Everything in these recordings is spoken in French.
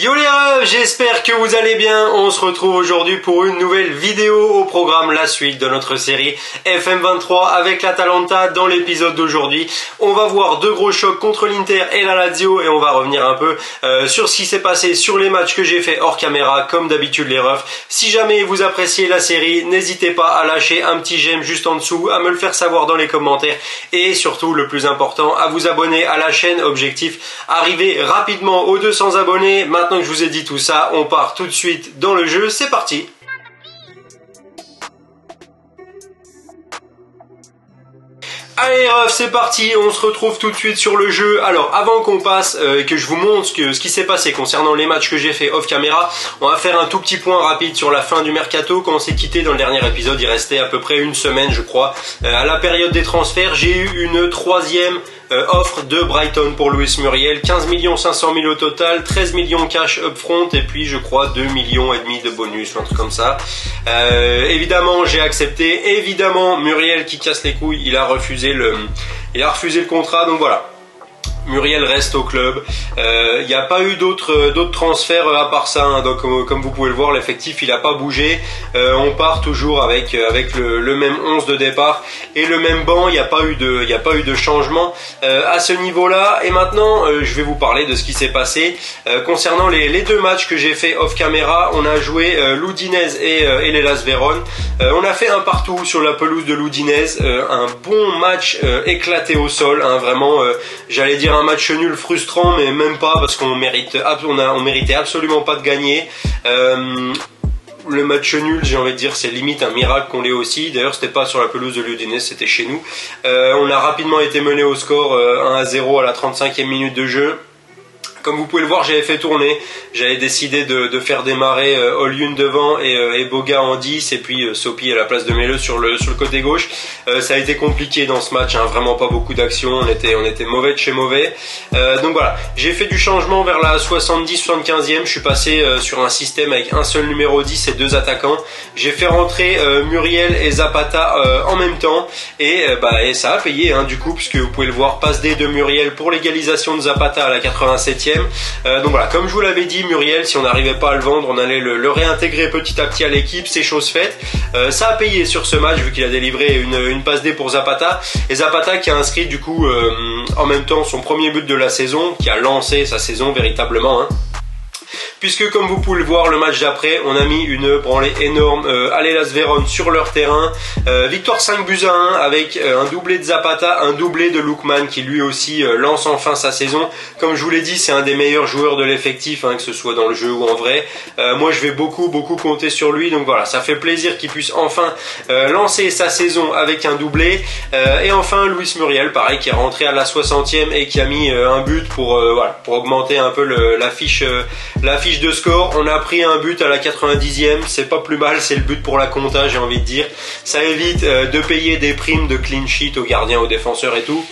Yo les refs, j'espère que vous allez bien. On se retrouve aujourd'hui pour une nouvelle vidéo au programme, la suite de notre série FM23 avec l'Atalanta. Dans l'épisode d'aujourd'hui, on va voir deux gros chocs contre l'Inter et la Lazio et on va revenir un peu sur ce qui s'est passé sur les matchs que j'ai fait hors caméra, comme d'habitude les refs. Si jamais vous appréciez la série, n'hésitez pas à lâcher un petit j'aime juste en dessous, à me le faire savoir dans les commentaires et surtout, le plus important, à vous abonner à la chaîne. Objectif, arriver rapidement aux 200 abonnés. Maintenant que je vous ai dit tout ça, on part tout de suite dans le jeu, c'est parti. Allez refs, c'est parti, on se retrouve tout de suite sur le jeu. Alors avant qu'on passe et que je vous montre ce qui s'est passé concernant les matchs que j'ai fait off caméra, on va faire un tout petit point rapide sur la fin du mercato. Quand on s'est quitté dans le dernier épisode, il restait à peu près une semaine je crois. À la période des transferts, j'ai eu une troisième offre de Brighton pour Luis Muriel, 15 500 000 au total, 13 millions cash upfront et puis je crois 2,5 millions de bonus, un truc comme ça. Évidemment j'ai accepté, évidemment Muriel qui casse les couilles, il a refusé le contrat, donc voilà. Muriel reste au club. Il n'y a pas eu d'autres transferts à part ça, hein. Donc comme vous pouvez le voir, l'effectif il n'a pas bougé. On part toujours avec le même 11 de départ et le même banc. Il n'y a pas eu de changement à ce niveau-là. Et maintenant, je vais vous parler de ce qui s'est passé concernant les deux matchs que j'ai fait off caméra. On a joué l'Udinese et l'Hellas Vérone. On a fait un partout sur la pelouse de l'Udinese. Un bon match éclaté au sol, hein, vraiment. J'allais dire un match nul frustrant, mais même pas, parce qu'on méritait absolument pas de gagner. Le match nul, j'ai envie de dire, c'est limite un miracle qu'on l'ait aussi. D'ailleurs, c'était pas sur la pelouse de l'Udinese, c'était chez nous. On a rapidement été mené au score 1-0 à la 35e minute de jeu. Comme vous pouvez le voir, j'avais fait tourner. J'avais décidé de faire démarrer Olyun devant et Boga en 10 et puis Sopi à la place de Melleux sur le côté gauche. Ça a été compliqué dans ce match, hein, vraiment pas beaucoup d'actions. On était mauvais de chez mauvais. Donc voilà, j'ai fait du changement vers la 70-75e. Je suis passé sur un système avec un seul numéro 10 et deux attaquants. J'ai fait rentrer Muriel et Zapata en même temps et ça a payé, hein, du coup, puisque vous pouvez le voir, passe D de Muriel pour l'égalisation de Zapata à la 87e. Donc voilà, comme je vous l'avais dit, Muriel, si on n'arrivait pas à le vendre, on allait le réintégrer petit à petit à l'équipe, c'est chose faite. Ça a payé sur ce match vu qu'il a délivré une passe D pour Zapata, et Zapata qui a inscrit du coup en même temps son premier but de la saison, qui a lancé sa saison véritablement, hein. Puisque comme vous pouvez le voir, le match d'après, on a mis une branlée énorme à l'Hellas Vérone sur leur terrain. Victoire 5-1 avec un doublé de Zapata, un doublé de Lookman qui lui aussi lance enfin sa saison. Comme je vous l'ai dit, c'est un des meilleurs joueurs de l'effectif, hein, que ce soit dans le jeu ou en vrai. Moi je vais beaucoup compter sur lui, donc voilà, ça fait plaisir qu'il puisse enfin lancer sa saison avec un doublé. Et enfin Luis Muriel, pareil, qui est rentré à la 60e et qui a mis un but pour augmenter un peu la fiche de score. On a pris un but à la 90e, c'est pas plus mal, c'est le but pour la compta, j'ai envie de dire. Ça évite de payer des primes de clean sheet aux gardiens, aux défenseurs et tout.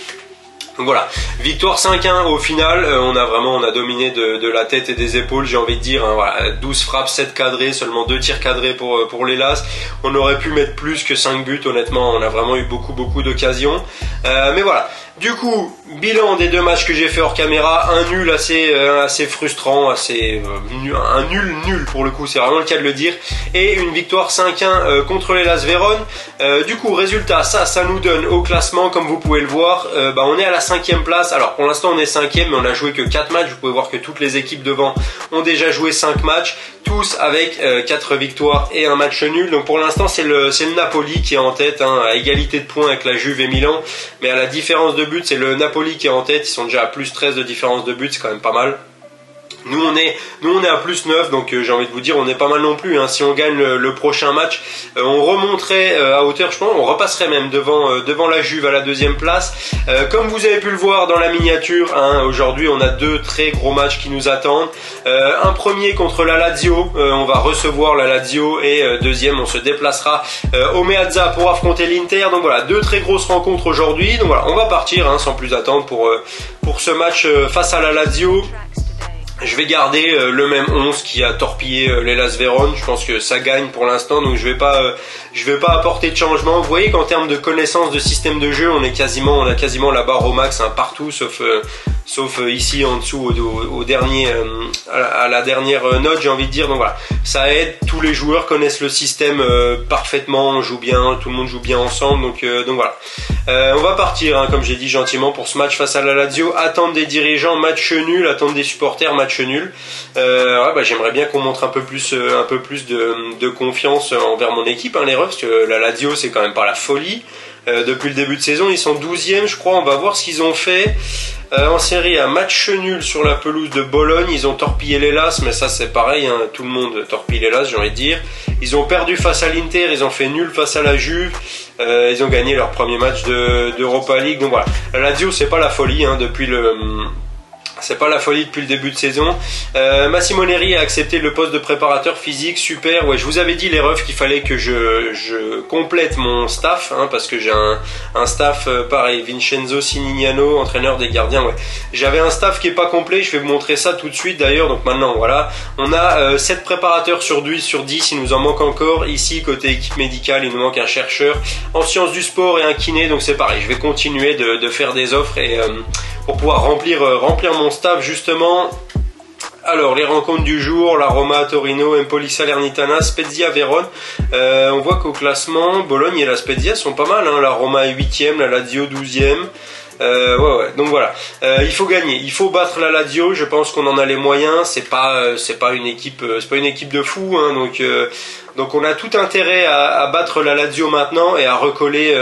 Donc voilà, victoire 5-1 au final, on a dominé de la tête et des épaules, j'ai envie de dire, hein, voilà, 12 frappes, 7 cadrés, seulement 2 tirs cadrés pour l'Hellas. On aurait pu mettre plus que 5 buts, honnêtement, on a vraiment eu beaucoup d'occasions. Mais voilà, du coup, bilan des deux matchs que j'ai fait hors caméra, un nul assez frustrant, un nul pour le coup, c'est vraiment le cas de le dire, et une victoire 5-1 contre l'Hellas Vérone. Du coup, résultat, ça nous donne au classement, comme vous pouvez le voir, on est à la 5e place. Alors pour l'instant on est 5e, mais on a joué que 4 matchs. Vous pouvez voir que toutes les équipes devant ont déjà joué 5 matchs, tous avec 4 victoires et un match nul. Donc pour l'instant c'est le Napoli qui est en tête, hein, à égalité de points avec la Juve et Milan, mais à la différence de but, c'est le Napoli qui est en tête. Ils sont déjà à plus 13 de différence de but, c'est quand même pas mal. Nous on est à plus 9, donc j'ai envie de vous dire, on est pas mal non plus, hein. Si on gagne le prochain match, on remonterait à hauteur, je pense, on repasserait même devant la Juve à la 2e place. Comme vous avez pu le voir dans la miniature, hein, aujourd'hui on a deux très gros matchs qui nous attendent. Un premier contre la Lazio, on va recevoir la Lazio, et deuxième on se déplacera au Meazza pour affronter l'Inter. Donc voilà, deux très grosses rencontres aujourd'hui. Donc voilà, on va partir, hein, sans plus attendre pour ce match face à la Lazio. Je vais garder le même 11 qui a torpillé l'Hellas Vérone. Je pense que ça gagne pour l'instant, donc je vais pas apporter de changement. Vous voyez qu'en termes de connaissance de système de jeu, on a quasiment la barre au max, hein, partout, sauf ici en dessous au dernier, à la dernière note, j'ai envie de dire. Donc voilà, ça aide, tous les joueurs connaissent le système parfaitement, on joue bien, tout le monde joue bien ensemble, donc voilà. On va partir, hein, comme j'ai dit gentiment, pour ce match face à la Lazio. Attente des dirigeants, match nul. Attente des supporters, match nul. Ouais, bah, j'aimerais bien qu'on montre un peu plus de confiance envers mon équipe, hein, les refs, parce que la Lazio c'est quand même pas la folie. Depuis le début de saison, ils sont 12e, je crois. On va voir ce qu'ils ont fait. En série, un match nul sur la pelouse de Bologne. Ils ont torpillé l'Hellas, mais ça c'est pareil, hein, tout le monde torpille l'Hellas, j'ai envie de dire. Ils ont perdu face à l'Inter, ils ont fait nul face à la Juve. Ils ont gagné leur premier match d'Europa League. Donc voilà, la Lazio c'est pas la folie, hein, c'est pas la folie depuis le début de saison. Massimo Neri a accepté le poste de préparateur physique, super. Ouais, je vous avais dit les refs qu'il fallait que je complète mon staff, hein, parce que j'ai un staff pareil. Vincenzo Sinignano, entraîneur des gardiens. Ouais, j'avais un staff qui est pas complet. Je vais vous montrer ça tout de suite d'ailleurs. Donc maintenant, voilà, on a 7 préparateurs sur 10. Il nous en manque encore. Ici, côté équipe médicale, il nous manque un chercheur en sciences du sport et un kiné. Donc c'est pareil. Je vais continuer de faire des offres et pour pouvoir remplir mon staff justement. Alors les rencontres du jour, la Roma, Torino, Empoli, Salernitana, Spezia, Vérone. On voit qu'au classement, Bologne et la Spezia sont pas mal, hein. La Roma est 8e, la Lazio 12e. Ouais. Donc voilà, il faut gagner, il faut battre la Lazio. Je pense qu'on en a les moyens. C'est pas une équipe de fous, hein. Donc on a tout intérêt à battre la Lazio maintenant et à recoller.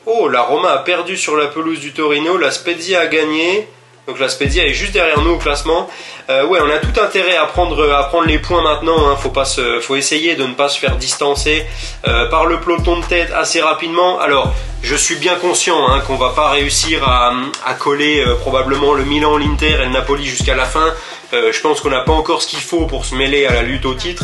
Oh, la Roma a perdu sur la pelouse du Torino, la Spezia a gagné. Donc la Spezia est juste derrière nous au classement. Ouais, on a tout intérêt à prendre les points maintenant, hein. Faut essayer de ne pas se faire distancer par le peloton de tête assez rapidement. Alors, je suis bien conscient, hein, qu'on va pas réussir à coller probablement le Milan, l'Inter et le Napoli jusqu'à la fin. Je pense qu'on n'a pas encore ce qu'il faut pour se mêler à la lutte au titre.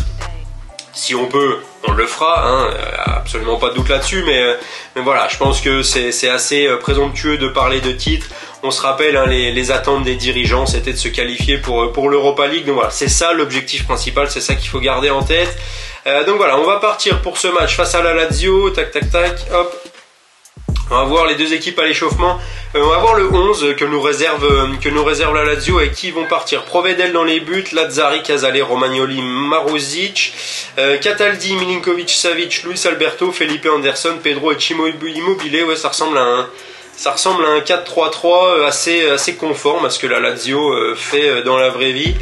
Si on peut, on le fera, hein, absolument pas de doute là-dessus, mais voilà, je pense que c'est assez présomptueux de parler de titre. On se rappelle, hein, les attentes des dirigeants, c'était de se qualifier pour l'Europa League. Donc voilà, c'est ça l'objectif principal, c'est ça qu'il faut garder en tête. Donc voilà, on va partir pour ce match face à la Lazio, tac, hop. On va voir les deux équipes à l'échauffement. On va voir le 11 que nous réserve la Lazio, avec qui ils vont partir. Provedel dans les buts, Lazzari, Casale, Romagnoli, Maruzic, Cataldi, Milinkovic, Savic, Luis Alberto, Felipe Anderson, Pedro et Chimo Immobile. Ouais, ça ressemble à un 4-3-3 assez conforme à ce que la Lazio fait dans la vraie vie.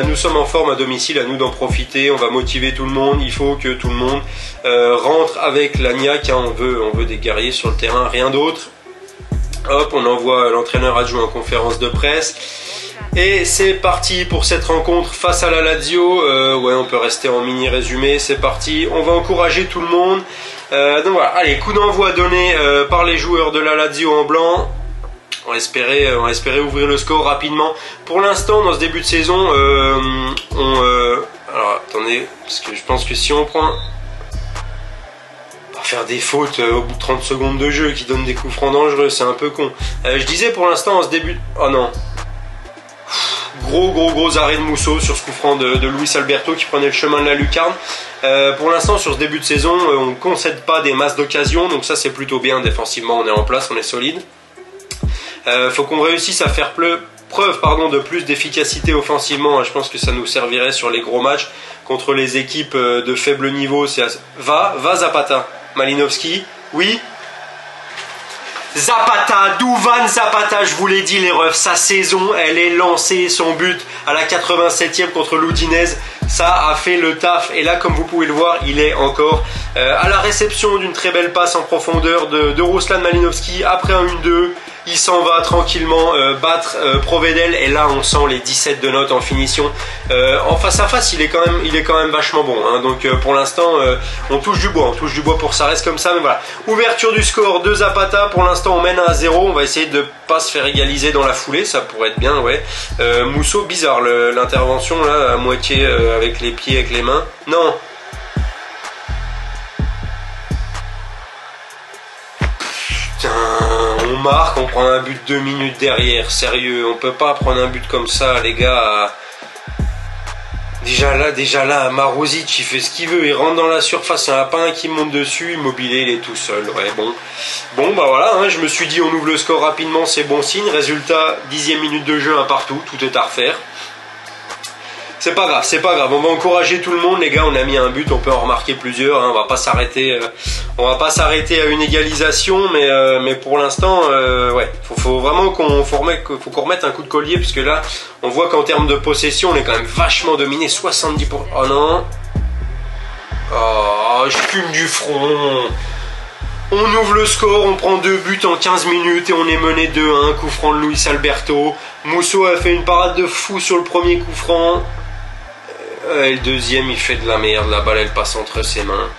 Nous sommes en forme à domicile, à nous d'en profiter. On va motiver tout le monde. Il faut que tout le monde rentre avec la niaque, hein. On veut des guerriers sur le terrain, rien d'autre. Hop, on envoie l'entraîneur adjoint en conférence de presse. Et c'est parti pour cette rencontre face à la Lazio. Ouais, on peut rester en mini résumé. C'est parti. On va encourager tout le monde. Donc voilà, allez, coup d'envoi donné par les joueurs de la Lazio en blanc. On va espérer ouvrir le score rapidement. Pour l'instant, dans ce début de saison, alors attendez, parce que je pense que si on prend... faire des fautes au bout de 30 secondes de jeu qui donnent des coups francs dangereux, c'est un peu con. Je disais pour l'instant, en ce début... Oh non. Gros arrêt de Musso sur ce coup franc de Luis Alberto qui prenait le chemin de la lucarne. Pour l'instant, sur ce début de saison, on ne concède pas des masses d'occasions, donc ça c'est plutôt bien. Défensivement, on est en place, on est solide. Faut qu'on réussisse à faire preuve de plus d'efficacité offensivement. Je pense que ça nous servirait sur les gros matchs contre les équipes de faible niveau. Va Zapata, Malinowski, oui. Zapata, Duvan Zapata, je vous l'ai dit les refs, sa saison, elle est lancée, son but à la 87e contre l'Udinese, ça a fait le taf. Et là, comme vous pouvez le voir, il est encore à la réception d'une très belle passe en profondeur de Ruslan Malinowski. Après un 1-2, il s'en va tranquillement battre Provedel. Et là, on sent les 17 de notes en finition. En face à face, il est quand même vachement bon, hein. Donc pour l'instant, on touche du bois pour que ça reste comme ça. Mais voilà, ouverture du score de Zapata. Pour l'instant, on mène à 1-0. On va essayer de pas se faire égaliser dans la foulée, ça pourrait être bien, ouais. Musso, bizarre l'intervention là, à moitié avec les pieds, avec les mains. Non. Putain, on marque, on prend un but 2 minutes derrière. Sérieux, on peut pas prendre un but comme ça, les gars. déjà là, Maruzic il fait ce qu'il veut, il rentre dans la surface, il n'y en a pas un qui monte dessus, Immobilier il est tout seul, ouais bon bah voilà, hein, je me suis dit on ouvre le score rapidement, c'est bon signe, résultat 10e minute de jeu, un partout, tout est à refaire. C'est pas grave, on va encourager tout le monde les gars, on a mis un but, on peut en remarquer plusieurs, hein, on va pas s'arrêter à une égalisation, mais pour l'instant, ouais, faut vraiment qu'on remette un coup de collier, parce que là, on voit qu'en termes de possession, on est quand même vachement dominé, 70%, oh non, oh, je fume du front. On ouvre le score, on prend 2 buts en 15 minutes et on est mené 2-1, coup franc de Luis Alberto. Mousso a fait une parade de fou sur le premier coup franc. Et le deuxième, il fait de la merde, la balle elle passe entre ses mains.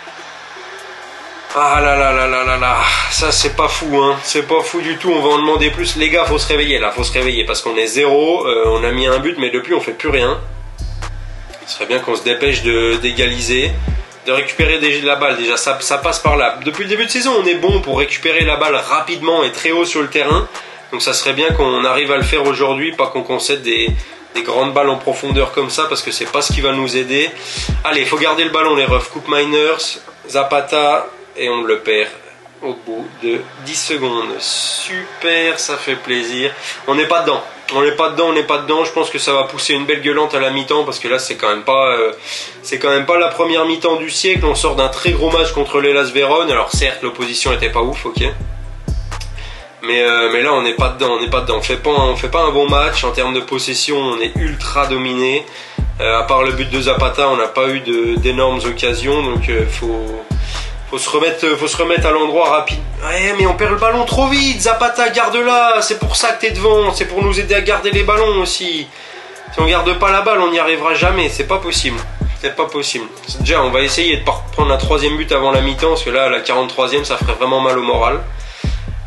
Ah là là là là là là, ça c'est pas fou hein, c'est pas fou du tout, on va en demander plus. Les gars, faut se réveiller là, faut se réveiller parce qu'on est 0, on a mis un but mais depuis on fait plus rien. Ce serait bien qu'on se dépêche d'égaliser. De récupérer la balle, déjà ça passe par là. Depuis le début de saison on est bon pour récupérer la balle rapidement et très haut sur le terrain, donc ça serait bien qu'on arrive à le faire aujourd'hui, pas qu'on concède des grandes balles en profondeur comme ça, parce que c'est pas ce qui va nous aider. Allez, il faut garder le ballon les refs. Coupe Miners, Zapata, et on le perd au bout de 10 secondes. Super, ça fait plaisir. On n'est pas dedans. On n'est pas dedans. Je pense que ça va pousser une belle gueulante à la mi-temps, parce que là c'est quand même pas la première mi-temps du siècle. On sort d'un très gros match contre l'Hellas Vérone. Alors certes l'opposition était pas ouf, ok. Mais là on n'est pas dedans. On fait pas un bon match en termes de possession. On est ultra dominé. À part le but de Zapata, on n'a pas eu d'énormes occasions. Donc faut se remettre à l'endroit rapide. Ouais, mais on perd le ballon trop vite. Zapata, garde-la. C'est pour ça que t'es devant. C'est pour nous aider à garder les ballons aussi. Si on garde pas la balle, on n'y arrivera jamais. C'est pas possible. Déjà, on va essayer de pas prendre un 3e but avant la mi-temps, parce que là, à la 43e, ça ferait vraiment mal au moral.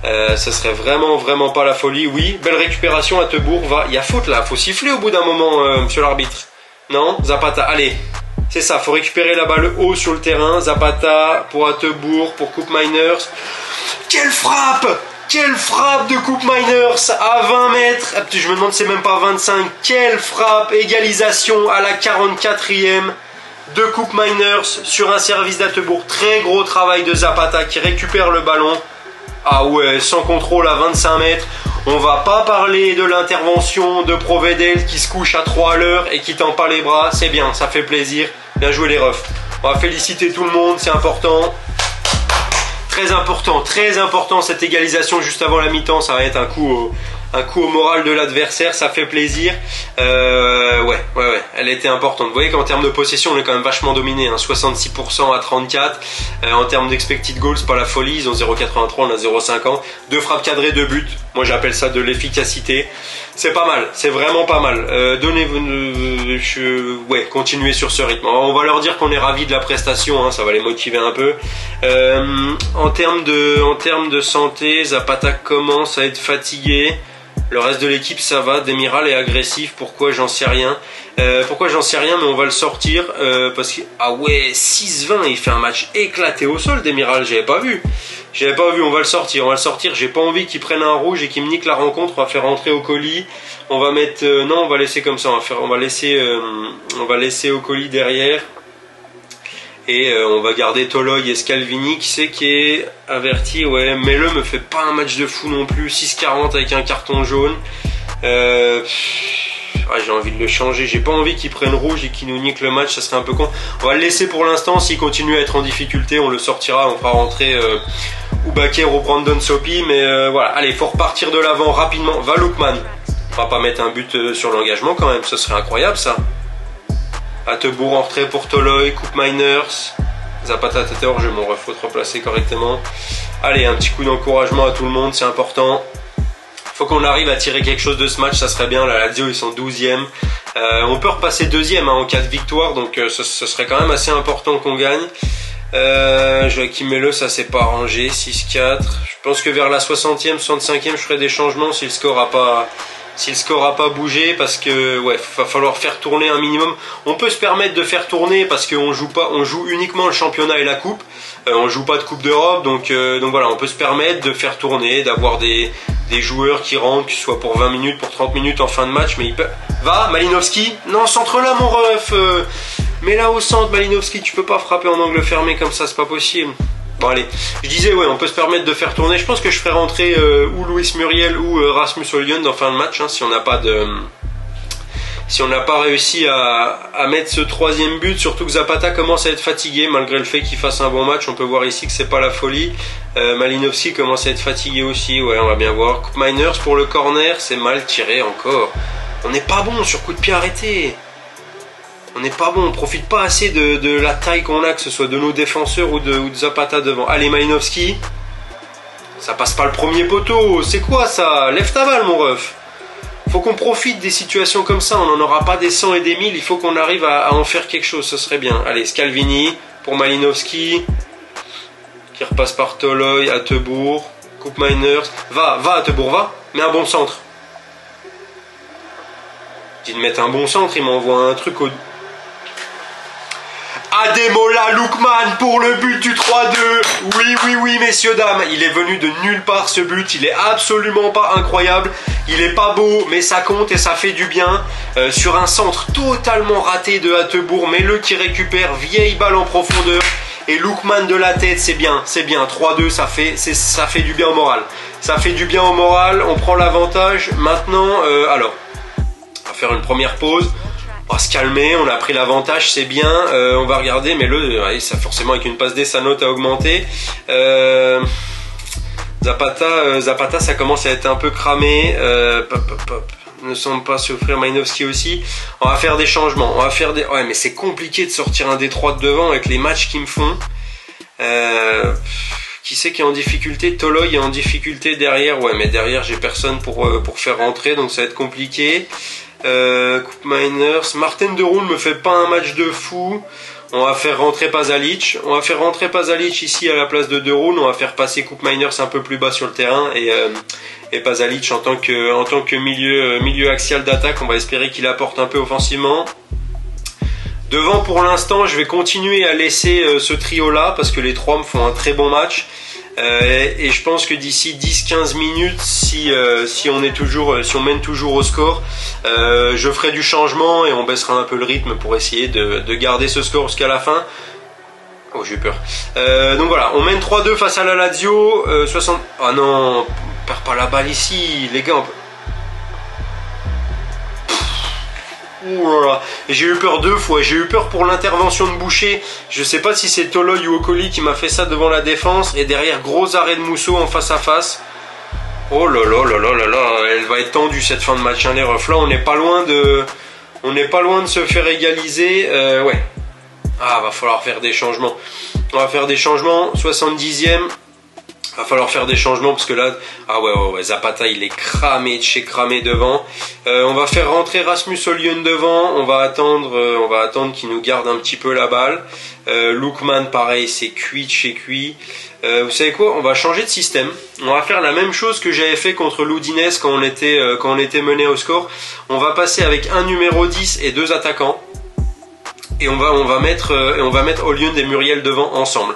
Ça serait vraiment pas la folie. Oui, belle récupération à Tebourg. Il y a faute là. Faut siffler au bout d'un moment, monsieur l'arbitre. Non, Zapata, allez. C'est ça, faut récupérer la balle haut sur le terrain. Zapata pour Attebourg, pour Coupe Miners. Quelle frappe de Coupe Miners à 20 mètres. Je me demande si c'est même pas 25. Quelle frappe, égalisation à la 44e de Coupe Miners sur un service d'Attebourg. Très gros travail de Zapata qui récupère le ballon. Ah ouais, sans contrôle à 25 mètres. On va pas parler de l'intervention de Provedel qui se couche à 3 à l'heure et qui tend pas les bras. C'est bien, ça fait plaisir. Bien joué les refs. On va féliciter tout le monde, c'est important. Très important cette égalisation juste avant la mi-temps. Ça va être un coup au moral de l'adversaire, ça fait plaisir. Ouais, elle était importante. Vous voyez qu'en termes de possession, on est quand même vachement dominé, hein, 66% à 34. En termes d'expected goals, c'est pas la folie, ils ont 0,83, on a 0,50. 2 frappes cadrées, 2 buts. Moi j'appelle ça de l'efficacité. C'est pas mal, c'est vraiment pas mal. Ouais, continuez sur ce rythme. On va leur dire qu'on est ravis de la prestation, hein, ça va les motiver un peu. En termes de santé, Zapata commence à être fatigué. Le reste de l'équipe ça va, Demiral est agressif, pourquoi j'en sais rien. Mais on va le sortir parce que ah ouais, 6-20, il fait un match éclaté au sol Demiral, j'avais pas vu, on va le sortir, j'ai pas envie qu'il prenne un rouge et qu'il me nique la rencontre. On va faire rentrer au colis, on va mettre non, on va laisser comme ça, on va laisser au colis derrière. Et on va garder Toloy et Scalvini qui est averti. Ouais, Melle me fait pas un match de fou non plus. 6-40 avec un carton jaune. J'ai envie de le changer. J'ai pas envie qu'il prenne rouge et qu'il nous nique le match. Ça serait un peu con. On va le laisser pour l'instant. S'il continue à être en difficulté, on le sortira. On fera rentrer Oubaker ou Brandon Sopi. Mais voilà. Allez, il faut repartir de l'avant rapidement. Va Lookman. On va pas mettre un but sur l'engagement quand même. Ce serait incroyable ça. Attebourg en retrait pour Toloy, Coupe Miners, Zapata tête hors jeu, mon ref, faut te replacer correctement. Allez, un petit coup d'encouragement à tout le monde, c'est important. Faut qu'on arrive à tirer quelque chose de ce match, ça serait bien. La Lazio ils sont 12e. On peut repasser 2e en cas de victoire, donc ce serait quand même assez important qu'on gagne. Joachim Melle, ça s'est pas arrangé, 6-4. Je pense que vers la 60e, 65e, je ferai des changements si le score a si le score n'a pas bougé, parce que ouais, va falloir faire tourner un minimum. On peut se permettre de faire tourner parce qu'on joue uniquement le championnat et la coupe. On joue pas de coupe d'Europe, donc voilà, on peut se permettre de faire tourner, d'avoir des joueurs qui rentrent, que ce soit pour 20 minutes, pour 30 minutes en fin de match, mais il peut... Va, Malinovski. Non, centre là, mon ref. Mais là au centre, Malinovski, tu peux pas frapper en angle fermé comme ça, c'est pas possible. Bon allez, je disais ouais, on peut se permettre de faire tourner. Je pense que je ferai rentrer ou Luis Muriel ou Rasmus Højlund en fin de match, hein, si on n'a pas réussi à mettre ce troisième but. Surtout que Zapata commence à être fatigué malgré le fait qu'il fasse un bon match. On peut voir ici que c'est pas la folie. Malinovski commence à être fatigué aussi. Ouais, on va bien voir. Miners pour le corner, c'est mal tiré encore. On n'est pas bon sur coup de pied arrêté. On n'est pas bon, on profite pas assez de la taille qu'on a, que ce soit de nos défenseurs ou de Zapata devant. Allez, Malinovski. Ça passe pas le premier poteau. C'est quoi ça? Lève ta balle, mon ref. Faut qu'on profite des situations comme ça. On n'en aura pas des 100 et des 1000. Il faut qu'on arrive à en faire quelque chose. Ce serait bien. Allez, Scalvini pour Malinovski. Qui repasse par Toloi, Attebourg. Coupe Miners. Va, Attebourg, va. Mets un bon centre. Je dis de mettre un bon centre. Il m'envoie un truc au... Ademola Lookman pour le but du 3-2. Oui, messieurs, dames. Il est venu de nulle part ce but. Il est absolument pas incroyable. Il est pas beau, mais ça compte et ça fait du bien. Sur un centre totalement raté de Attebourg, mais le qui récupère, vieille balle en profondeur. Et Lookman de la tête, c'est bien. 3-2, ça fait du bien au moral. Ça fait du bien au moral. On prend l'avantage. Maintenant, alors, on va faire une première pause. On va se calmer, on a pris l'avantage, c'est bien. On va regarder, mais ça forcément avec une passe D, sa note a augmenté. Zapata, ça commence à être un peu cramé. Ne semble pas souffrir. Malinovski aussi. On va faire des changements. Ouais, mais c'est compliqué de sortir un D3 de devant avec les matchs qu'ils me font. Qui c'est qui est en difficulté? Toloi est en difficulté derrière. Ouais, mais derrière, j'ai personne pour faire rentrer, donc ça va être compliqué. Coupe Miners. Martin de Roon me fait pas un match de fou. On va faire rentrer Pasalic. Ici à la place de Roon. On va faire passer Coupe Miners un peu plus bas sur le terrain et Pasalic en tant que milieu axial d'attaque. On va espérer qu'il apporte un peu offensivement. Devant pour l'instant, je vais continuer à laisser ce trio là parce que les trois me font un très bon match. Et je pense que d'ici 10-15 minutes, si on mène toujours au score, je ferai du changement et on baissera un peu le rythme pour essayer de garder ce score jusqu'à la fin. Oh, j'ai eu peur. Donc voilà, on mène 3-2 face à la Lazio. 60... Ah non, on perd pas la balle ici, les gars. J'ai eu peur 2 fois. J'ai eu peur pour l'intervention de Boucher. Je sais pas si c'est Toloi ou Okoli qui m'a fait ça devant la défense. Et derrière, gros arrêt de Musso en face à face. Oh là là là là là là. Elle va être tendue cette fin de match, hein, les refs. Là, on n'est pas loin de se faire égaliser. Ouais. Ah, va falloir faire des changements. On va faire des changements. 70e. Va falloir faire des changements parce que là, ah ouais, Zapata il est cramé de chez cramé devant. On va faire rentrer Rasmus Højlund devant. On va attendre qu'il nous garde un petit peu la balle. Lookman pareil, c'est cuit de chez cuit. Vous savez quoi? On va changer de système. On va faire la même chose que j'avais fait contre l'Udinese quand on était mené au score. On va passer avec un numéro 10 et 2 attaquants. Et on va mettre Højlund et Muriel devant ensemble.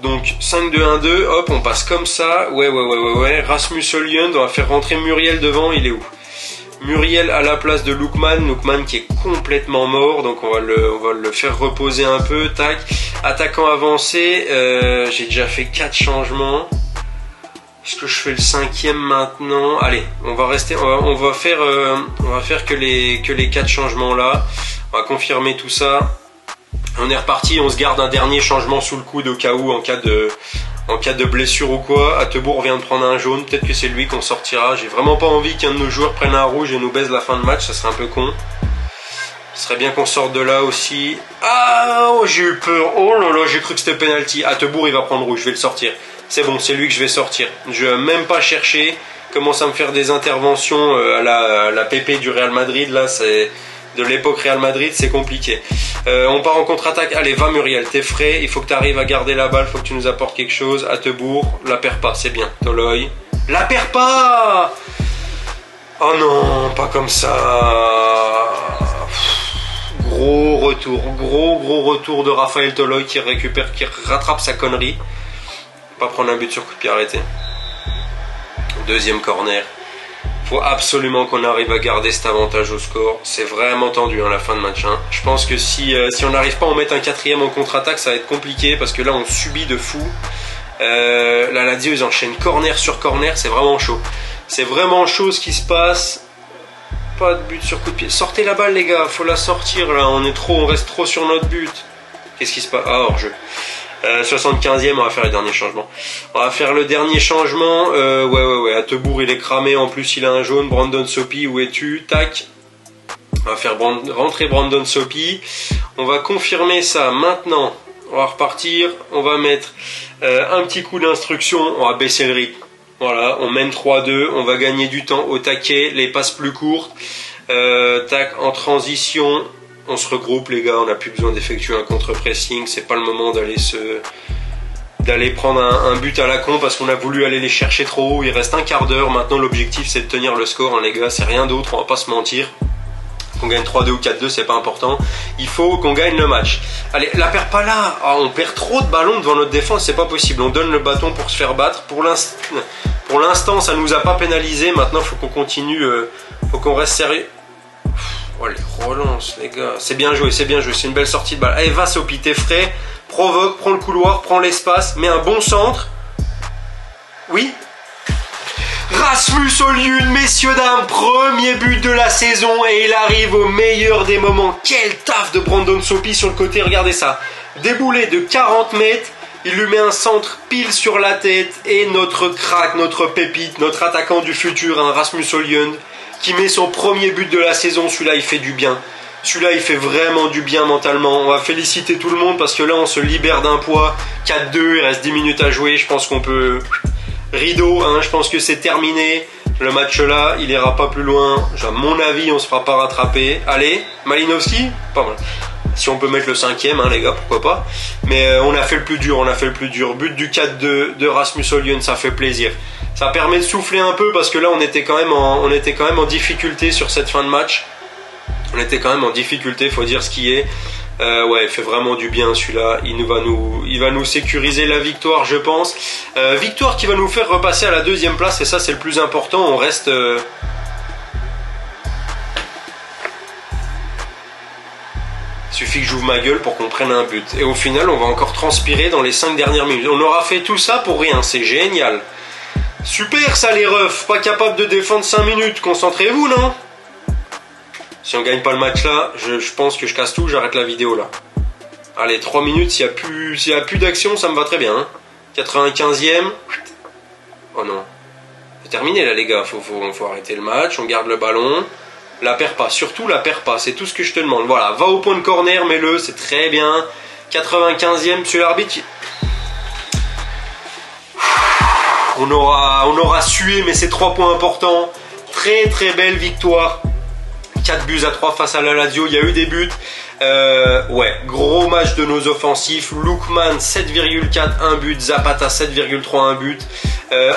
Donc 5-2-1-2, hop, on passe comme ça. Ouais. Rasmus Højlund, on va faire rentrer Muriel devant, il est où? Muriel à la place de Lookman qui est complètement mort, donc on va le faire reposer un peu. Tac. Attaquant avancé, j'ai déjà fait 4 changements. Est-ce que je fais le 5e maintenant? Allez, on va faire que les 4 changements là. On va confirmer tout ça. On est reparti, on se garde un dernier changement sous le coude au cas où, en cas de blessure ou quoi. Attebourg vient de prendre un jaune, peut-être que c'est lui qu'on sortira. J'ai vraiment pas envie qu'un de nos joueurs prenne un rouge et nous baise la fin de match, ça serait un peu con. Ce serait bien qu'on sorte de là aussi. Ah, oh, j'ai eu peur. Oh là là, j'ai cru que c'était penalty. Attebourg il va prendre rouge, je vais le sortir. C'est bon, c'est lui que je vais sortir. Je vais même pas chercher. Commence à me faire des interventions à la PP du Real Madrid, là c'est... De l'époque Real Madrid, c'est compliqué. On part en contre-attaque. Allez, va Muriel, t'es frais. Il faut que tu arrives à garder la balle. Il faut que tu nous apportes quelque chose. Attebourg, la perds pas, c'est bien. Toloi, la perds pas. Oh non, pas comme ça. Gros retour de Raphaël Toloi qui récupère, qui rattrape sa connerie. Pas prendre un but sur coup de pied arrêté. Deuxième corner. Faut absolument qu'on arrive à garder cet avantage au score. C'est vraiment tendu la fin de match. Je pense que si on n'arrive pas à en mettre un quatrième en contre-attaque, ça va être compliqué parce que là on subit de fou. La Lazio ils enchaînent corner sur corner, c'est vraiment chaud. C'est vraiment chaud ce qui se passe. Pas de but sur coup de pied. Sortez la balle les gars, faut la sortir là. On reste trop sur notre but. Qu'est-ce qui se passe? Ah, hors-jeu. 75e, on va faire le dernier changement. On va faire le dernier changement. Ouais. Attebourg, il est cramé. En plus, il a un jaune. Brandon Sopi, où es-tu? Tac. On va faire rentrer Brandon Sopi. On va confirmer ça maintenant. On va repartir. On va mettre un petit coup d'instruction. On va baisser le rythme. Voilà, on mène 3-2. On va gagner du temps au taquet. Les passes plus courtes. Tac, en transition. On se regroupe les gars, on n'a plus besoin d'effectuer un contre-pressing, c'est pas le moment d'aller prendre un but à la con parce qu'on a voulu aller les chercher trop haut. Il reste un quart d'heure, maintenant l'objectif c'est de tenir le score les gars, c'est rien d'autre, on va pas se mentir. Qu'on gagne 3-2 ou 4-2 c'est pas important, il faut qu'on gagne le match. Allez, la perd pas là, on perd trop de ballons devant notre défense, c'est pas possible, on donne le bâton pour se faire battre. Pour l'instant ça nous a pas pénalisé, maintenant faut qu'on continue, faut qu'on reste sérieux. Oh les relances les gars, c'est bien joué, c'est une belle sortie de balle. Allez va Sopi, t'es frais, provoque, prends le couloir, prends l'espace, mets un bon centre. Oui. Rasmus Højlund, messieurs dames, premier but de la saison et il arrive au meilleur des moments. Quel taf de Brandon Sopi sur le côté, regardez ça. Déboulé de 40 mètres, il lui met un centre pile sur la tête et notre crack, notre pépite, notre attaquant du futur, Rasmus Højlund, qui met son premier but de la saison. Celui-là il fait du bien, celui-là il fait vraiment du bien mentalement. On va féliciter tout le monde parce que là on se libère d'un poids. 4-2, il reste 10 minutes à jouer, je pense qu'on peut rideau, je pense que c'est terminé le match là, il ira pas plus loin, à mon avis on se fera pas rattraper. Allez, Malinowski, pas mal. Si on peut mettre le 5e les gars, pourquoi pas. Mais on a fait le plus dur, but du 4-2 de Rasmus Højlund, ça fait plaisir. Ça permet de souffler un peu parce que là on était quand même en difficulté sur cette fin de match. On était quand même en difficulté, faut dire ce qui est. Ouais, il fait vraiment du bien celui-là. Il va nous sécuriser la victoire, je pense. Victoire qui va nous faire repasser à la 2e place et ça c'est le plus important. On reste. Il suffit que j'ouvre ma gueule pour qu'on prenne un but. Et au final, on va encore transpirer dans les 5 dernières minutes. On aura fait tout ça pour rien, c'est génial. Super ça les refs, pas capable de défendre 5 minutes, concentrez-vous non? Si on gagne pas le match là, je pense que je casse tout, j'arrête la vidéo là. Allez, 3 minutes, s'il y a plus d'action, ça me va très bien. 95e. Oh non. C'est terminé là les gars, faut arrêter le match, on garde le ballon. La perds pas, surtout la perds pas, c'est tout ce que je te demande. Voilà, va au point de corner, mets-le, c'est très bien. 95e, monsieur l'arbitre. On aura sué, mais c'est 3 points importants. Très très belle victoire. 4 buts à 3 face à la Lazio, il y a eu des buts. Ouais, gros match de nos offensifs. Lookman 7,4, 1 but. Zapata 7,3, 1 but.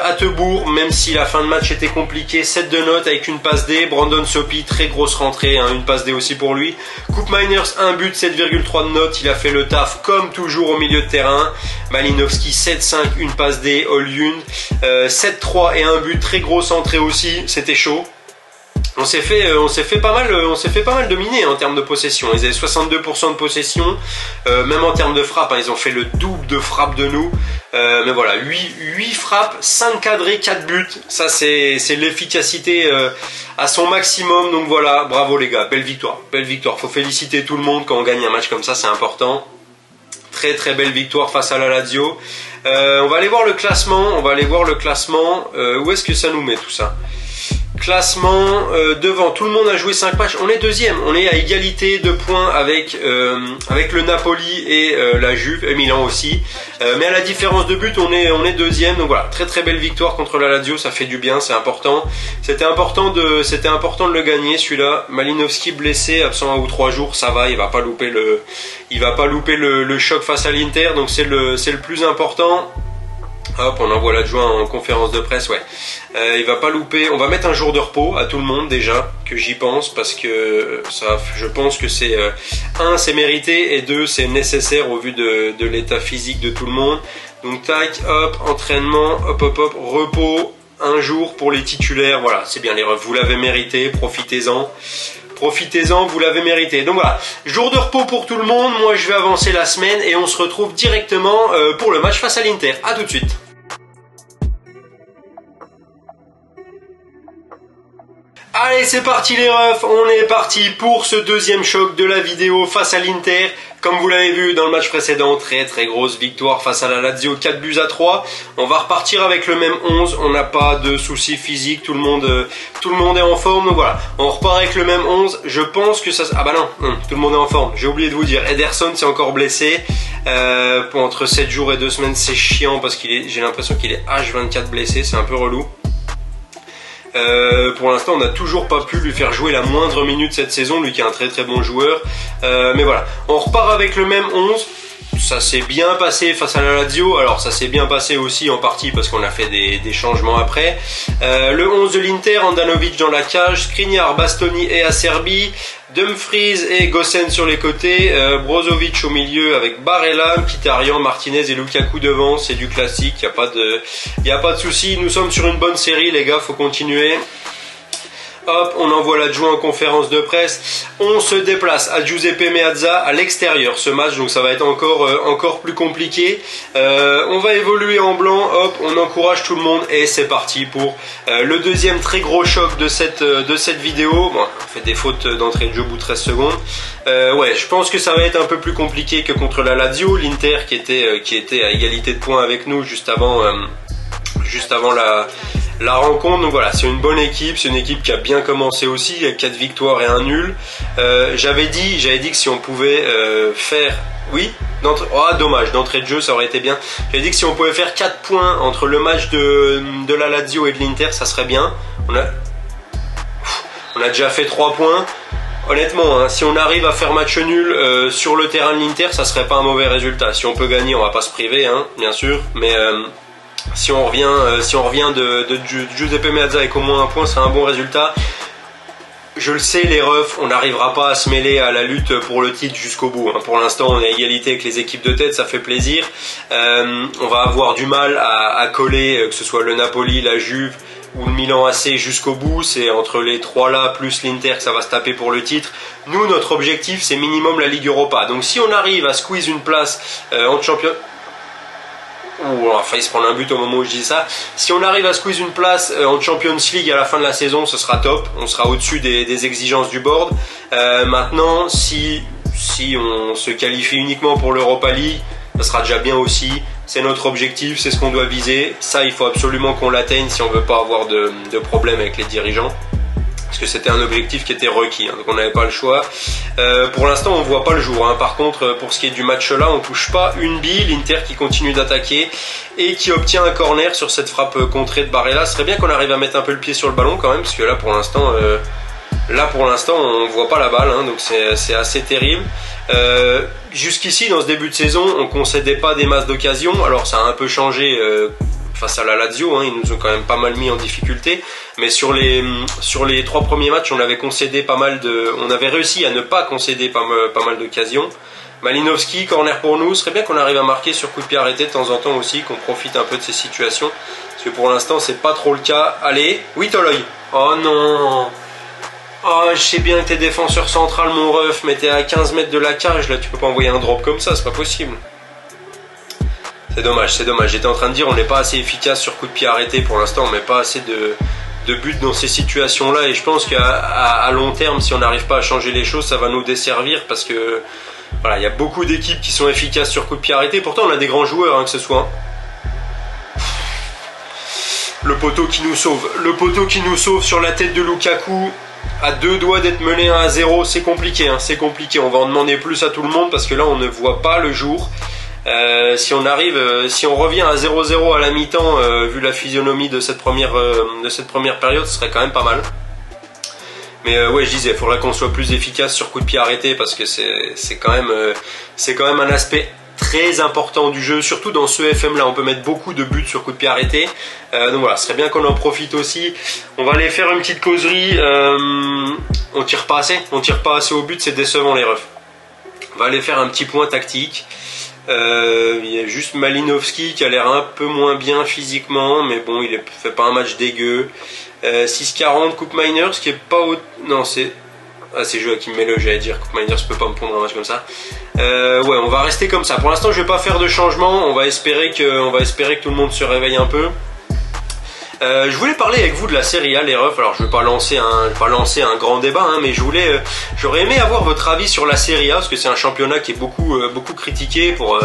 Attebourg, même si la fin de match était compliquée, 7 de notes avec une passe D. Brandon Sopi, très grosse rentrée, une passe D aussi pour lui. Koop Miners 1 but, 7,3 de notes. Il a fait le taf comme toujours au milieu de terrain. Malinowski 7,5, une passe D. Højlund 7,3 et 1 but, très grosse entrée aussi. C'était chaud. On s'est fait pas mal dominer en termes de possession. Ils avaient 62% de possession, même en termes de frappe, ils ont fait le double de frappe de nous. Mais voilà, 8 frappes, 5 cadrés, 4 buts. Ça c'est l'efficacité à son maximum. Donc voilà, bravo les gars, belle victoire. Faut féliciter tout le monde quand on gagne un match comme ça, c'est important. Très très belle victoire face à la Lazio. On va aller voir le classement. Où est-ce que ça nous met tout ça? Classement, devant, tout le monde a joué 5 matchs, on est deuxième, on est à égalité de points avec le Napoli et la Juve, et Milan aussi, mais à la différence de but on est deuxième, donc voilà, très très belle victoire contre la Lazio, ça fait du bien, c'est important, c'était important de le gagner celui-là. Malinowski blessé, absent 1 ou 3 jours, ça va, il va pas louper le choc face à l'Inter, donc c'est le plus important. Hop, on envoie l'adjoint en conférence de presse, ouais. Il va pas louper. On va mettre un jour de repos à tout le monde déjà, que j'y pense, parce que ça, je pense que c'est un, c'est mérité, et deux, c'est nécessaire au vu de l'état physique de tout le monde. Donc tac, hop, entraînement, hop, hop, hop, repos, un jour pour les titulaires. Voilà, c'est bien les refs, vous l'avez mérité, profitez-en. Profitez-en, vous l'avez mérité. Donc voilà, jour de repos pour tout le monde. Moi, je vais avancer la semaine et on se retrouve directement pour le match face à l'Inter. A tout de suite. Allez, c'est parti les refs, on est parti pour ce deuxième choc de la vidéo face à l'Inter. Comme vous l'avez vu dans le match précédent, très grosse victoire face à la Lazio, 4-3. On va repartir avec le même 11, on n'a pas de soucis physiques, tout le monde est en forme. Donc voilà, on repart avec le même 11, je pense que ça... Ah bah non, tout le monde est en forme, j'ai oublié de vous dire, Ederson s'est encore blessé. Entre 7 jours et 2 semaines, c'est chiant parce j'ai l'impression qu'il est H24 blessé, c'est un peu relou. Pour l'instant on n'a toujours pas pu lui faire jouer la moindre minute cette saison, lui qui est un très bon joueur, mais voilà, on repart avec le même 11. Ça s'est bien passé face à la Lazio. Alors ça s'est bien passé aussi en partie parce qu'on a fait des changements après. Le 11 de l'Inter, Handanovic dans la cage, Skriniar, Bastoni et Acerbi, Dumfries et Gossen sur les côtés, Brozovic au milieu avec Barella, Mkhitaryan, Martinez et Lukaku devant. C'est du classique, il n'y a pas de souci. Nous sommes sur une bonne série les gars, faut continuer. Hop, on envoie l'adjoint en conférence de presse. On se déplace à Giuseppe Meazza à l'extérieur ce match, donc ça va être encore plus compliqué. On va évoluer en blanc, hop, on encourage tout le monde et c'est parti pour le deuxième très gros choc de cette vidéo. Bon, on fait des fautes d'entrée de jeu au bout de 13 secondes. Ouais, je pense que ça va être un peu plus compliqué que contre la Lazio, l'Inter qui était à égalité de points avec nous juste avant la rencontre. Donc voilà, c'est une bonne équipe, c'est une équipe qui a bien commencé aussi, il y a 4 victoires et 1 nul. J'avais dit que si on pouvait faire... Oui, oh dommage, d'entrée de jeu ça aurait été bien. J'avais dit que si on pouvait faire 4 points entre le match de la Lazio et de l'Inter, ça serait bien. On a déjà fait 3 points. Honnêtement, hein, si on arrive à faire match nul sur le terrain de l'Inter, ça serait pas un mauvais résultat. Si on peut gagner, on va pas se priver, hein, bien sûr, mais... si on revient de Giuseppe Meazza avec au moins un point, c'est un bon résultat. Je le sais les refs, on n'arrivera pas à se mêler à la lutte pour le titre jusqu'au bout. Hein. Pour l'instant on est à égalité avec les équipes de tête, ça fait plaisir. On va avoir du mal à coller, que ce soit le Napoli, la Juve ou le Milan AC jusqu'au bout. C'est entre les 3 là plus l'Inter que ça va se taper pour le titre. Nous notre objectif c'est minimum la Ligue Europa. Donc si on arrive à squeeze une place en championnat... on a failli se prendre un but au moment où je dis ça. Si on arrive à squeeze une place en Champions League à la fin de la saison, ce sera top. On sera au-dessus des exigences du board. Maintenant, si on se qualifie uniquement pour l'Europa League, ça sera déjà bien aussi. C'est notre objectif, c'est ce qu'on doit viser. Ça, il faut absolument qu'on l'atteigne si on veut pas avoir de problème avec les dirigeants. Parce que c'était un objectif qui était requis, hein, donc on n'avait pas le choix. Pour l'instant, on ne voit pas le jour. Hein. Par contre, pour ce qui est du match là, on ne touche pas une bille. L'Inter qui continue d'attaquer et qui obtient un corner sur cette frappe contrée de Barella. Ce serait bien qu'on arrive à mettre un peu le pied sur le ballon quand même, parce que là, pour l'instant, on ne voit pas la balle, hein, donc c'est assez terrible. Jusqu'ici, dans ce début de saison, on ne concédait pas des masses d'occasions. Alors, ça a un peu changé... face à la Lazio, hein, ils nous ont quand même pas mal mis en difficulté, mais sur les 3 premiers matchs, on avait réussi à ne pas concéder pas mal d'occasions. Malinowski, corner pour nous, ce serait bien qu'on arrive à marquer sur coup de pied arrêté de temps en temps aussi, qu'on profite un peu de ces situations, parce que pour l'instant c'est pas trop le cas. Allez, oui Toloy. Oh non. Oh, je sais bien que t'es défenseur central mon ref, mais t'es à 15 mètres de la cage, là tu peux pas envoyer un drop comme ça, c'est pas possible. C'est dommage, c'est dommage. J'étais en train de dire on n'est pas assez efficace sur coup de pied arrêté pour l'instant, on met pas assez de buts dans ces situations-là et je pense qu'à long terme, si on n'arrive pas à changer les choses, ça va nous desservir parce que voilà, il y a beaucoup d'équipes qui sont efficaces sur coup de pied arrêté. Pourtant, on a des grands joueurs, hein, que ce soit. Le poteau qui nous sauve sur la tête de Lukaku. À 2 doigts d'être mené 1-0, c'est compliqué, hein, c'est compliqué. On va en demander plus à tout le monde parce que là, on ne voit pas le jour. Si on revient à 0-0 à la mi-temps, vu la physionomie de cette première période, ce serait quand même pas mal. Mais ouais, je disais, il faudrait qu'on soit plus efficace sur coup de pied arrêté parce que c'est quand même un aspect très important du jeu, surtout dans ce FM là on peut mettre beaucoup de buts sur coup de pied arrêté, donc voilà, ce serait bien qu'on en profite aussi. On va aller faire une petite causerie. On tire pas assez au but, c'est décevant les refs. On va aller faire un petit point tactique. Il y a juste Malinovski qui a l'air un peu moins bien physiquement, mais bon, il fait pas un match dégueu. 6,40 Coupe Miners, qui est pas au... Non, c'est... Ah, c'est Joachim Melle, j'allais dire. Coupe Miners peut pas me prendre un match comme ça. Ouais, on va rester comme ça. Pour l'instant, je vais pas faire de changement. On va espérer que tout le monde se réveille un peu. Je voulais parler avec vous de la Serie A, les refs. Alors, je vais pas lancer un grand débat, hein, mais j'aurais aimé avoir votre avis sur la Serie A, parce que c'est un championnat qui est beaucoup critiqué pour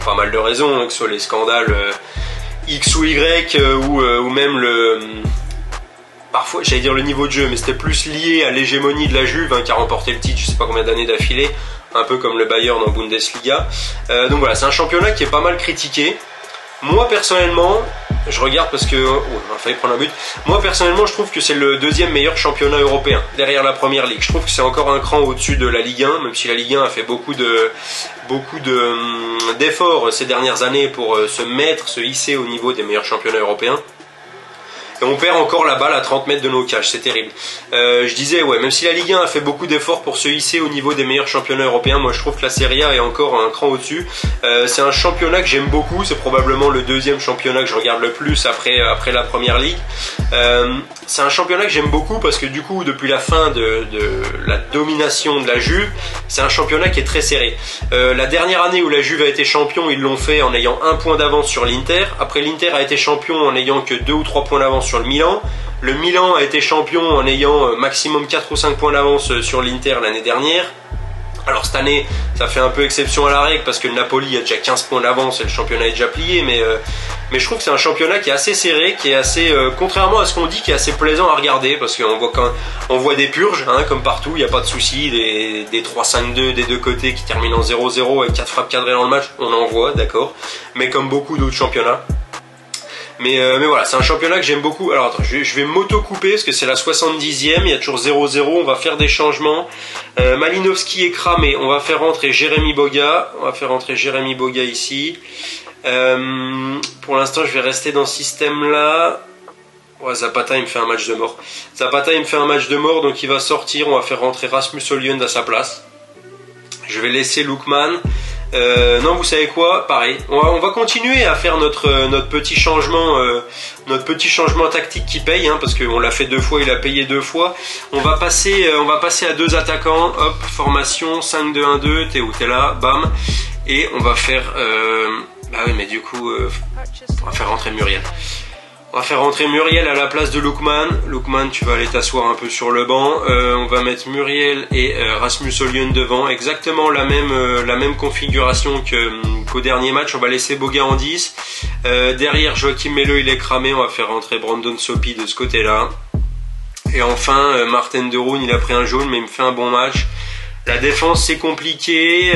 pas mal de raisons, hein, que ce soit les scandales X ou Y, ou même parfois, j'allais dire le niveau de jeu, mais c'était plus lié à l'hégémonie de la Juve, hein, qui a remporté le titre, je sais pas combien d'années d'affilée, un peu comme le Bayern en Bundesliga. Donc voilà, c'est un championnat qui est pas mal critiqué. Moi personnellement, je regarde parce que... Oh, on a failli prendre un but. Moi personnellement, je trouve que c'est le deuxième meilleur championnat européen, derrière la première ligue. Je trouve que c'est encore un cran au-dessus de la Ligue 1, même si la Ligue 1 a fait beaucoup d'efforts ces dernières années pour se hisser au niveau des meilleurs championnats européens. Et on perd encore la balle à 30 mètres de nos cages, c'est terrible. Je disais, ouais, même si la Ligue 1 a fait beaucoup d'efforts pour se hisser au niveau des meilleurs championnats européens, moi je trouve que la Serie A est encore un cran au-dessus. C'est un championnat que j'aime beaucoup, c'est probablement le deuxième championnat que je regarde le plus après la première ligue. C'est un championnat que j'aime beaucoup parce que du coup, depuis la fin de la domination de la Juve, c'est un championnat qui est très serré. La dernière année où la Juve a été champion, ils l'ont fait en ayant 1 point d'avance sur l'Inter. Après, l'Inter a été champion en ayant que 2 ou 3 points d'avance sur le Milan. Le Milan a été champion en ayant maximum 4 ou 5 points d'avance sur l'Inter l'année dernière. Alors cette année, ça fait un peu exception à la règle parce que le Napoli a déjà 15 points d'avance et le championnat est déjà plié, mais je trouve que c'est un championnat qui est assez serré, qui est assez, contrairement à ce qu'on dit, qui est assez plaisant à regarder parce qu'on voit des purges, hein, comme partout, il n'y a pas de souci, des 3-5-2 des deux côtés qui terminent en 0-0 avec 4 frappes cadrées dans le match, on en voit, d'accord, mais comme beaucoup d'autres championnats. Mais voilà, c'est un championnat que j'aime beaucoup. Alors attends, je vais m'auto-couper parce que c'est la 70e, il y a toujours 0-0, on va faire des changements. Malinovski est cramé, on va faire rentrer Jérémy Boga. On va faire rentrer Jérémy Boga ici. Pour l'instant, je vais rester dans ce système-là. Ouais, Zapata, il me fait un match de mort. Zapata, il me fait un match de mort, donc il va sortir. On va faire rentrer Rasmus Højlund à sa place. Je vais laisser Lookman. Non, vous savez quoi, pareil, on va continuer à faire notre petit changement tactique qui paye, hein, parce qu'on l'a fait 2 fois, il a payé 2 fois. On va passer à 2 attaquants, hop, formation 5-2-1-2, t'es où, t'es là, bam, et on va faire, bah oui, mais du coup, on va faire rentrer Muriel. On va faire rentrer Muriel à la place de Lookman. Lookman, tu vas aller t'asseoir un peu sur le banc. On va mettre Muriel et Rasmus Højlund devant. Exactement la même configuration qu'au dernier match. On va laisser Boga en 10. Derrière, Joachim Melle, il est cramé. On va faire rentrer Brandon Sopi de ce côté-là. Et enfin, Martin de Roon, il a pris un jaune, mais il me fait un bon match. La défense, c'est compliqué.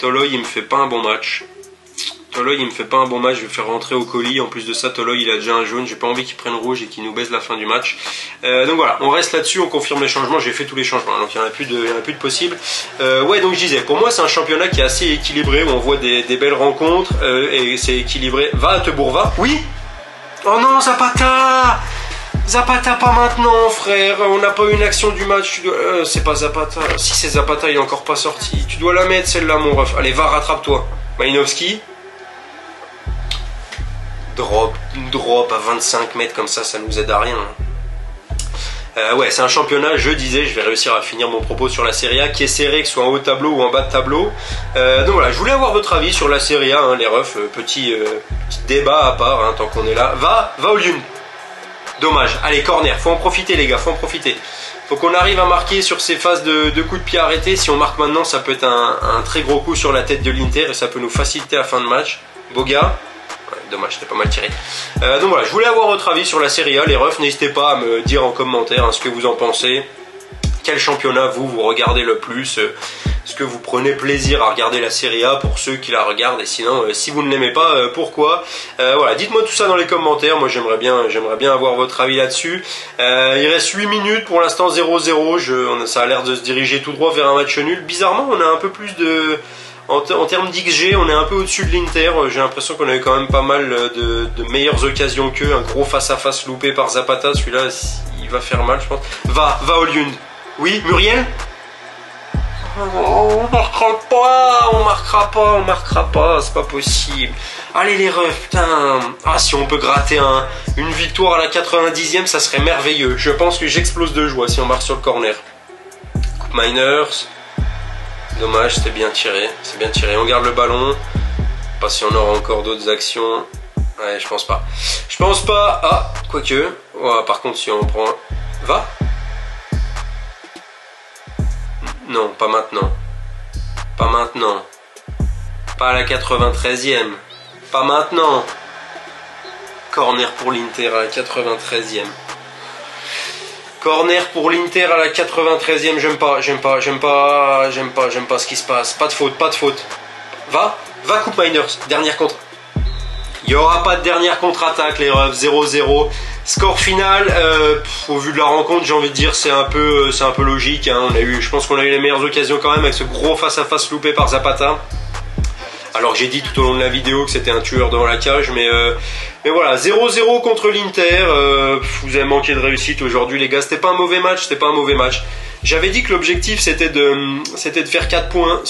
Toloi, il me fait pas un bon match. Toloi, il me fait pas un bon match, je vais faire rentrer au colis. En plus de ça, Toloi, il a déjà un jaune. J'ai pas envie qu'il prenne rouge et qu'il nous baise la fin du match. Donc voilà, on reste là-dessus, on confirme les changements. J'ai fait tous les changements, donc il n'y en a plus de possible. Ouais, donc je disais, pour moi, c'est un championnat qui est assez équilibré, où on voit des belles rencontres et c'est équilibré. Va à Tebourva. Oui. Oh non, Zapata. Zapata, pas maintenant, frère. On n'a pas eu une action du match. C'est pas Zapata. Si c'est Zapata, il est encore pas sorti. Tu dois la mettre, celle-là, mon ref. Allez, va, rattrape-toi. Malinovski. Drop à 25 mètres comme ça nous aide à rien. Ouais, c'est un championnat, je disais, je vais réussir à finir mon propos sur la Serie A, qui est serré, que ce soit en haut de tableau ou en bas de tableau. Donc voilà, je voulais avoir votre avis sur la Serie A, hein, les refs, petit débat à part, hein, tant qu'on est là. Va au Lyon. Dommage. Allez, corner, faut en profiter les gars, faut en profiter. Faut qu'on arrive à marquer sur ces phases de coups de pied arrêtés. Si on marque maintenant, ça peut être un très gros coup sur la tête de l'Inter et ça peut nous faciliter la fin de match. Boga. Dommage, c'était pas mal tiré. Donc voilà, je voulais avoir votre avis sur la Serie A. Les refs, n'hésitez pas à me dire en commentaire hein, ce que vous en pensez. quel championnat vous regardez le plus. Est-ce que vous prenez plaisir à regarder la Serie A pour ceux qui la regardent, et sinon si vous ne l'aimez pas, pourquoi? Voilà, dites-moi tout ça dans les commentaires. Moi j'aimerais bien avoir votre avis là-dessus. Il reste 8 minutes, pour l'instant 0-0, ça a l'air de se diriger tout droit vers un match nul. Bizarrement on a un peu plus de... En termes d'XG, on est un peu au-dessus de l'Inter. J'ai l'impression qu'on a eu quand même pas mal de meilleures occasions qu'eux. Un gros face-à-face loupé par Zapata, celui-là il va faire mal je pense. Va Højlund. Oui, Muriel? On marquera pas, c'est pas possible. Allez les refs, putain. Ah, si on peut gratter une victoire à la 90e, ça serait merveilleux. Je pense que j'explose de joie si on marque sur le corner. Coupe Miners. Dommage, c'était bien tiré. C'est bien tiré. On garde le ballon. Pas si on aura encore d'autres actions. Ouais, je pense pas. Ah, quoique. Ouais, par contre, si on prend... Va. Non, pas maintenant. Pas à la 93e. Pas maintenant. Corner pour l'Inter à la 93e. Corner pour l'Inter à la 93e. J'aime pas ce qui se passe. Pas de faute. Va, coupe Miners. Dernière contre. Il n'y aura pas de dernière contre-attaque, les refs. 0-0. Score final, au vu de la rencontre, j'ai envie de dire c'est un peu logique. Hein. Je pense qu'on a eu les meilleures occasions quand même avec ce gros face-à-face loupé par Zapata. Alors j'ai dit tout au long de la vidéo que c'était un tueur devant la cage, mais voilà, 0-0 contre l'Inter. Vous avez manqué de réussite aujourd'hui, les gars. C'était pas un mauvais match. J'avais dit que l'objectif c'était de faire 4 points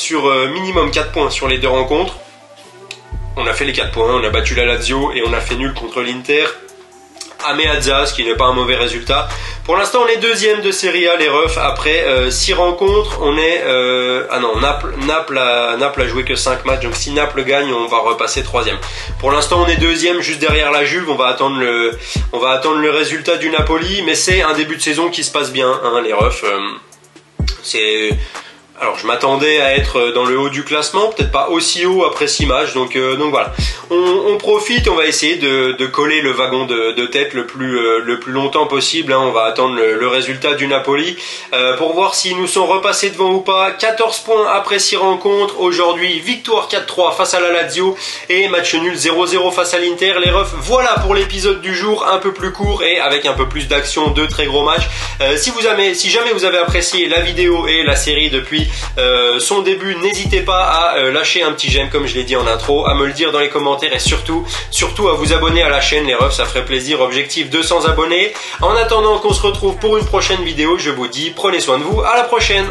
minimum 4 points sur les deux rencontres. On a fait les 4 points, on a battu la Lazio et on a fait nul contre l'Inter à Meazza, ce qui n'est pas un mauvais résultat. Pour l'instant, on est deuxième de Serie A, les refs. Après 6 rencontres, on est... Ah non, Naples a joué que 5 matchs. Donc si Naples gagne, on va repasser troisième. Pour l'instant, on est deuxième, juste derrière la Juve. On va attendre le résultat du Napoli. Mais c'est un début de saison qui se passe bien, hein, les refs. Alors je m'attendais à être dans le haut du classement, peut-être pas aussi haut après 6 matchs, donc voilà. On profite, on va essayer de coller le wagon de tête le plus longtemps possible, hein. On va attendre le résultat du Napoli pour voir s'ils nous sont repassés devant ou pas. 14 points après 6 rencontres, aujourd'hui victoire 4-3 face à la Lazio et match nul 0-0 face à l'Inter. Les refs, voilà pour l'épisode du jour, un peu plus court et avec un peu plus d'action, 2 très gros matchs. Si jamais vous avez apprécié la vidéo et la série depuis son début, n'hésitez pas à lâcher un petit j'aime comme je l'ai dit en intro, à me le dire dans les commentaires et surtout à vous abonner à la chaîne, les refs, ça ferait plaisir. Objectif 200 abonnés. En attendant qu'on se retrouve pour une prochaine vidéo, je vous dis prenez soin de vous, à la prochaine.